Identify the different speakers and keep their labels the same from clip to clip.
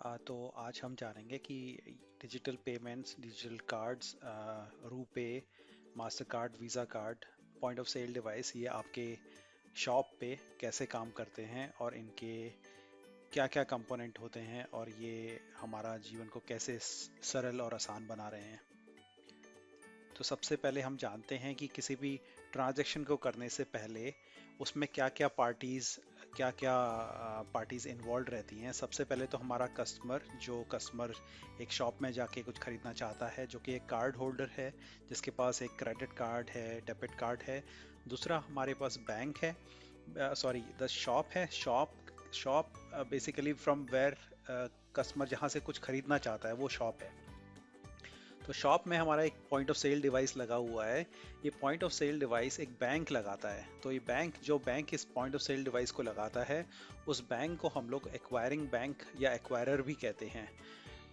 Speaker 1: तो आज हम जानेंगे कि digital payments, digital cards, RuPay, master card, visa card, point of sale device ये आपके शॉप पे कैसे काम करते हैं और इनके क्या क्या कंपोनेंट होते हैं और ये हमारा जीवन को कैसे सरल और आसान बना रहे हैं। तो सबसे पहले हम जानते हैं कि किसी भी ट्रांजैक्शन को करने से पहले उसमें क्या क्या पार्टीज इन्वॉल्व रहती हैं। सबसे पहले तो हमारा कस्टमर एक शॉप में जाके कुछ खरीदना चाहता है, जो कि एक कार्ड होल्डर है जिसके पास एक क्रेडिट कार्ड है, डेबिट कार्ड है। दूसरा हमारे पास बैंक है, सॉरी द शॉप है। Shop basically from where customer जहाँ से कुछ खरीदना चाहता है वो शॉप है। तो शॉप में हमारा एक पॉइंट ऑफ सेल डिवाइस लगा हुआ है। ये पॉइंट ऑफ सेल डिवाइस एक बैंक लगाता है। तो ये बैंक इस पॉइंट ऑफ सेल डिवाइस को लगाता है, उस बैंक को हम लोग एक्वायरिंग बैंक या एक्वायरर भी कहते हैं।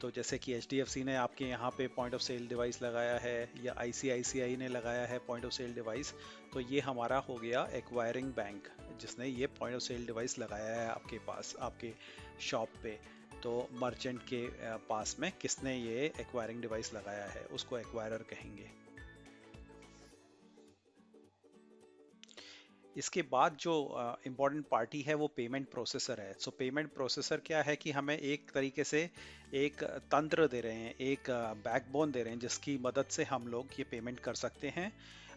Speaker 1: तो जैसे कि HDFC ने आपके यहाँ पे पॉइंट ऑफ सेल डिवाइस लगाया है या ICICI ने लगाया है पॉइंट ऑफ सेल डिवाइस, तो ये हमारा हो गया एक्वायरिंग बैंक जिसने ये पॉइंट ऑफ सेल डिवाइस लगाया है आपके पास, आपके शॉप पे। तो मर्चेंट के पास में किसने ये एक्वायरिंग डिवाइस लगाया है उसको एक्वायरर कहेंगे। इसके बाद जो इम्पोर्टेंट पार्टी है वो पेमेंट प्रोसेसर है। सो पेमेंट प्रोसेसर क्या है कि हमें एक तरीके से एक तंत्र दे रहे हैं, एक बैकबोन दे रहे हैं जिसकी मदद से हम लोग ये पेमेंट कर सकते हैं।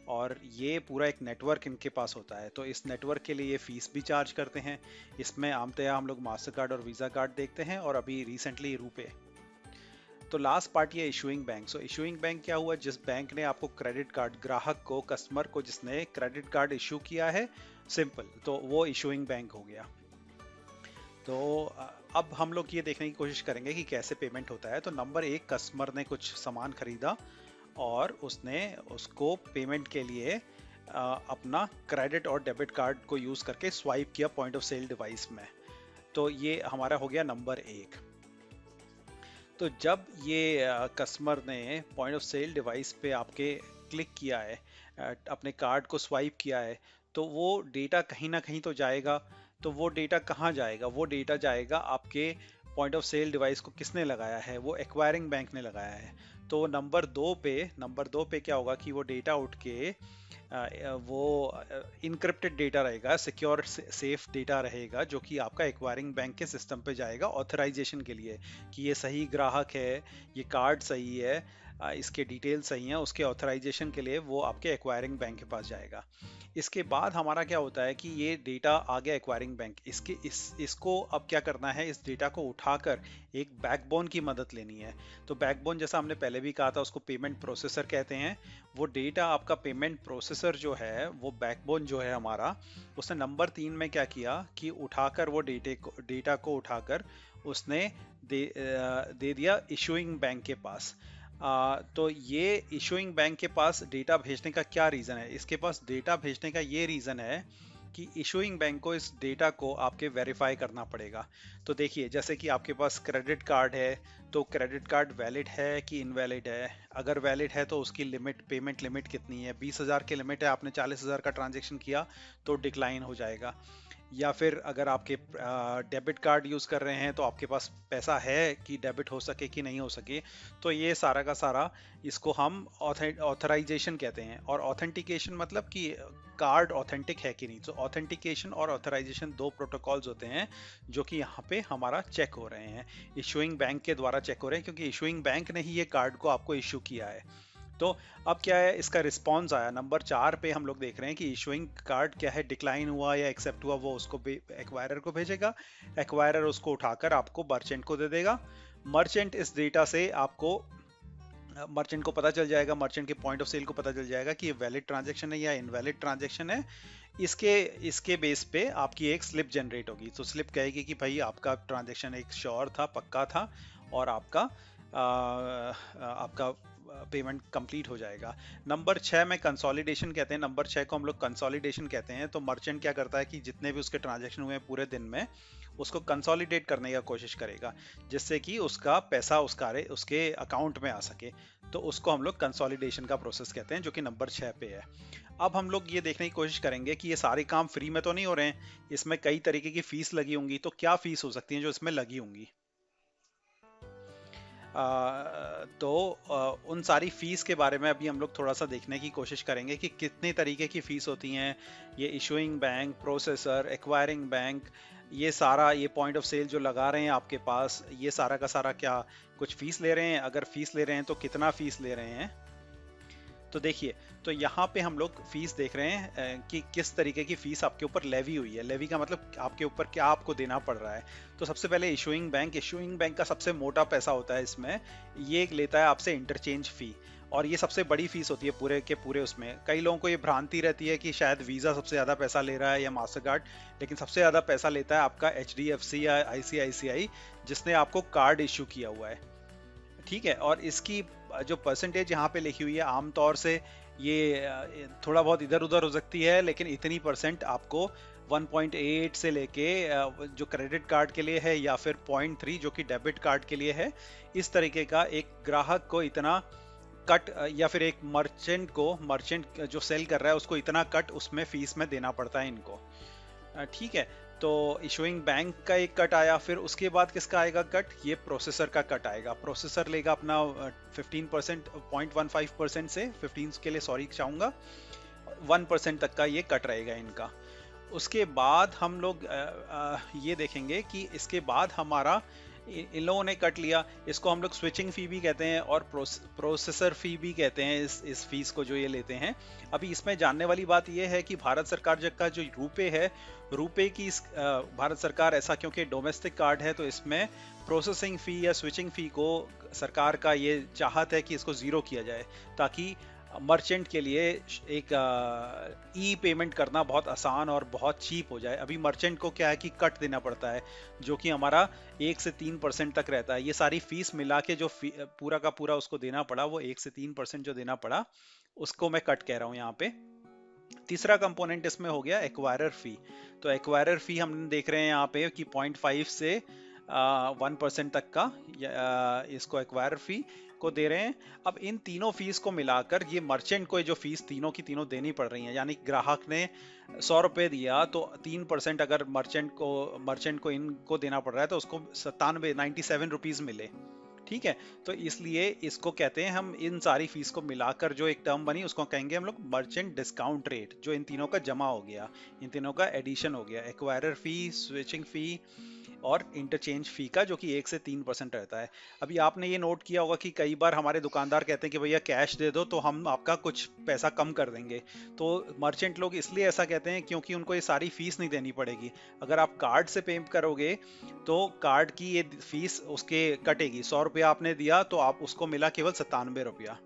Speaker 1: और ये पूरा एक नेटवर्क इनके पास होता है, तो इस नेटवर्क के लिए ये फीस भी चार्ज करते हैं। इसमें आमतया हम लोग मास्टर कार्ड और वीज़ा कार्ड देखते हैं और अभी रिसेंटली रुपे। तो लास्ट पार्ट ये इशूइंग बैंक। सो इशूइंग बैंक क्या हुआ, जिस बैंक ने आपको क्रेडिट कार्ड, ग्राहक को, कस्टमर को जिसने क्रेडिट कार्ड इशू किया है, सिंपल, तो वो इशूइंग बैंक हो गया। तो अब हम लोग ये देखने की कोशिश करेंगे कि कैसे पेमेंट होता है। तो नंबर एक, कस्टमर ने कुछ सामान खरीदा और उसने उसको पेमेंट के लिए अपना क्रेडिट और डेबिट कार्ड को यूज करके स्वाइप किया पॉइंट ऑफ सेल डिवाइस में। तो ये हमारा हो गया नंबर एक। तो जब ये कस्टमर ने पॉइंट ऑफ सेल डिवाइस पे आपके क्लिक किया है, अपने कार्ड को स्वाइप किया है, तो वो डेटा कहीं ना कहीं तो जाएगा। तो वो डेटा कहाँ जाएगा? वो डेटा जाएगा आपके पॉइंट ऑफ सेल डिवाइस को किसने लगाया है? वो एक्वायरिंग बैंक ने लगाया है। तो नंबर दो पे क्या होगा कि वो डेटा उठ के वो इनक्रिप्टेड डेटा रहेगा, सिक्योर सेफ डेटा रहेगा, जो कि आपका एक्वायरिंग बैंक के सिस्टम पे जाएगा ऑथराइजेशन के लिए कि ये सही ग्राहक है, ये कार्ड सही है, इसके डिटेल सही हैं। उसके ऑथराइजेशन के लिए वो आपके एक्वायरिंग बैंक के पास जाएगा। इसके बाद हमारा क्या होता है कि ये डेटा आ गया एक्वायरिंग बैंक, इसको अब क्या करना है, इस डेटा को उठाकर एक बैकबोन की मदद लेनी है। तो बैकबोन, जैसा हमने पहले भी कहा था, उसको पेमेंट प्रोसेसर कहते हैं। वो डेटा आपका पेमेंट प्रोसेसर जो है, वो बैकबोन जो है हमारा, उसने नंबर 3 में क्या किया कि उठाकर वो डेटा को उठाकर उसने दे दिया इशूइंग बैंक के पास। तो ये इशूइंग बैंक के पास डेटा भेजने का क्या रीज़न है? इसके पास डेटा भेजने का ये रीज़न है कि इशूइंग बैंक को इस डेटा को आपके वेरीफाई करना पड़ेगा। तो देखिए, जैसे कि आपके पास क्रेडिट कार्ड है, तो क्रेडिट कार्ड वैलिड है कि इनवैलिड है। अगर वैलिड है तो उसकी पेमेंट लिमिट कितनी है? 20,000 की लिमिट है, आपने 40,000 का ट्रांजेक्शन किया तो डिक्लाइन हो जाएगा। या फिर अगर आपके डेबिट कार्ड यूज़ कर रहे हैं तो आपके पास पैसा है कि डेबिट हो सके कि नहीं हो सके। तो ये सारा का सारा, इसको हम ऑथराइजेशन कहते हैं। और ऑथेंटिकेशन मतलब कि कार्ड ऑथेंटिक है कि नहीं। तो ऑथेंटिकेशन और ऑथराइजेशन दो प्रोटोकॉल्स होते हैं जो कि यहाँ पे हमारा चेक हो रहे हैं, इशूइंग बैंक के द्वारा चेक हो रहे हैं, क्योंकि इशूइंग बैंक ने ही ये कार्ड को आपको इशू किया है। तो अब क्या है, इसका रिस्पॉन्स आया नंबर 4 पे। हम लोग देख रहे हैं कि इशूइंग कार्ड क्या है, डिक्लाइन हुआ या एक्सेप्ट हुआ, वो उसको एक्वायरर को भेजेगा। एक्वायरर उसको उठाकर आपको मर्चेंट को दे देगा। मर्चेंट इस डेटा से आपको, मर्चेंट को पता चल जाएगा, मर्चेंट के पॉइंट ऑफ सेल को पता चल जाएगा कि ये वैलिड ट्रांजैक्शन है या इनवैलिड ट्रांजैक्शन है। इसके इसके बेस पे आपकी एक स्लिप जनरेट होगी। तो स्लिप कहेगी कि भाई आपका ट्रांजैक्शन एक श्योर था, पक्का था, और आपका पेमेंट कंप्लीट हो जाएगा। नंबर 6 में कंसोलिडेशन कहते हैं। नंबर 6 को हम लोग कंसोलिडेशन कहते हैं। तो मर्चेंट क्या करता है कि जितने भी उसके ट्रांजैक्शन हुए हैं पूरे दिन में, उसको कंसोलिडेट करने की कोशिश करेगा, जिससे कि उसका पैसा उसके अकाउंट में आ सके। तो उसको हम लोग कंसोलिडेशन का प्रोसेस कहते हैं, जो कि नंबर 6 पे है। अब हम लोग ये देखने की कोशिश करेंगे कि ये सारे काम फ्री में तो नहीं हो रहे हैं, इसमें कई तरीके की फीस लगी होंगी। तो क्या फीस हो सकती है जो इसमें लगी होंगी? तो उन सारी फीस के बारे में अभी हम लोग थोड़ा सा देखने की कोशिश करेंगे कि कितने तरीके की फीस होती हैं। ये issuing bank, processor, acquiring bank, ये सारा, ये पॉइंट ऑफ सेल जो लगा रहे हैं आपके पास, ये सारा का सारा क्या कुछ फीस ले रहे हैं? अगर फीस ले रहे हैं तो कितना फीस ले रहे हैं? तो देखिए, तो यहाँ पे हम लोग फीस देख रहे हैं कि किस तरीके की फीस आपके ऊपर लेवी हुई है। लेवी का मतलब आपके ऊपर क्या आपको देना पड़ रहा है। तो सबसे पहले इशूइंग बैंक का सबसे मोटा पैसा होता है इसमें, ये लेता है आपसे इंटरचेंज फी, और ये सबसे बड़ी फीस होती है पूरे के पूरे उसमें। कई लोगों को ये भ्रांति रहती है कि शायद वीज़ा सबसे ज़्यादा पैसा ले रहा है या मास्टर कार्ड, लेकिन सबसे ज़्यादा पैसा लेता है आपका HDFC या ICICI, जिसने आपको कार्ड इशू किया हुआ है। ठीक है, और इसकी जो परसेंटेज यहाँ पे लिखी हुई है, आमतौर से ये थोड़ा बहुत इधर उधर हो सकती है, लेकिन इतनी परसेंट आपको 1.8 से लेके जो क्रेडिट कार्ड के लिए है, या फिर 0.3 जो कि डेबिट कार्ड के लिए है, इस तरीके का एक ग्राहक को इतना कट, या फिर एक मर्चेंट जो सेल कर रहा है उसको इतना कट उसमें फीस में देना पड़ता है इनको। ठीक है, तो इशूइंग बैंक का एक कट आया, फिर उसके बाद किसका आएगा कट? ये प्रोसेसर का कट आएगा। प्रोसेसर लेगा अपना 15%, 0.15% से 15 के लिए सॉरी चाहूँगा, 1% तक का ये कट रहेगा इनका। उसके बाद हम लोग ये देखेंगे कि इसके बाद हमारा इन लोगों ने कट लिया, इसको हम लोग स्विचिंग फी भी कहते हैं और प्रोसेसर फी भी कहते हैं इस फीस को जो ये लेते हैं। अभी इसमें जानने वाली बात ये है कि भारत सरकार का जो रुपे है, रुपे की भारत सरकार ऐसा, क्योंकि डोमेस्टिक कार्ड है तो इसमें प्रोसेसिंग फी या स्विचिंग फी को सरकार का ये चाहत है कि इसको ज़ीरो किया जाए, ताकि मर्चेंट के लिए एक ई पेमेंट करना बहुत आसान और बहुत चीप हो जाए। अभी मर्चेंट को क्या है कि कट देना पड़ता है, जो कि हमारा 1 से 3% तक रहता है। ये सारी फीस मिला के जो पूरा का पूरा उसको देना पड़ा, वो 1 से 3% जो देना पड़ा, उसको मैं कट कह रहा हूँ यहाँ पे। तीसरा कंपोनेंट इसमें हो गया एक्वायरर फी। तो एक्वायरर फी हम देख रहे हैं यहाँ पे कि 0.5 से 1% तक का इसको एक्वायर फी को दे रहे हैं। अब इन तीनों फीस को मिलाकर ये मर्चेंट को जो फीस तीनों की तीनों देनी पड़ रही है, यानी ग्राहक ने 100 रुपए दिया तो 3% अगर मर्चेंट को इनको देना पड़ रहा है तो उसको 97 रुपीज मिले। ठीक है, तो इसलिए इसको कहते हैं हम, इन सारी फीस को मिलाकर जो एक टर्म बनी उसको कहेंगे हम लोग मर्चेंट डिस्काउंट रेट, जो इन तीनों का जमा हो गया, इन तीनों का एडिशन हो गया, एक्वायरर फी, स्विचिंग फी और इंटरचेंज फी का, जो कि 1 से 3% रहता है। अभी आपने ये नोट किया होगा कि कई बार हमारे दुकानदार कहते हैं कि भैया कैश दे दो तो हम आपका कुछ पैसा कम कर देंगे। तो मर्चेंट लोग इसलिए ऐसा कहते हैं क्योंकि उनको ये सारी फीस नहीं देनी पड़ेगी। अगर आप कार्ड से पे करोगे तो कार्ड की ये फीस उसके कटेगी। 100 रुपया आपने दिया तो आप उसको मिला केवल 97 रुपया।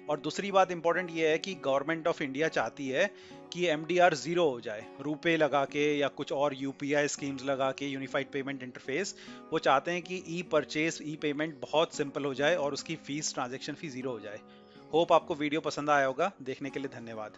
Speaker 1: और दूसरी बात इंपॉर्टेंट ये है कि गवर्नमेंट ऑफ इंडिया चाहती है कि MDR जीरो हो जाए, रुपए लगा के या कुछ और UPI स्कीम्स लगा के, यूनिफाइड पेमेंट इंटरफेस। वो चाहते हैं कि ई परचेज, ई पेमेंट बहुत सिंपल हो जाए और उसकी फीस, ट्रांजेक्शन फी जीरो हो जाए। होप आपको वीडियो पसंद आया होगा। देखने के लिए धन्यवाद।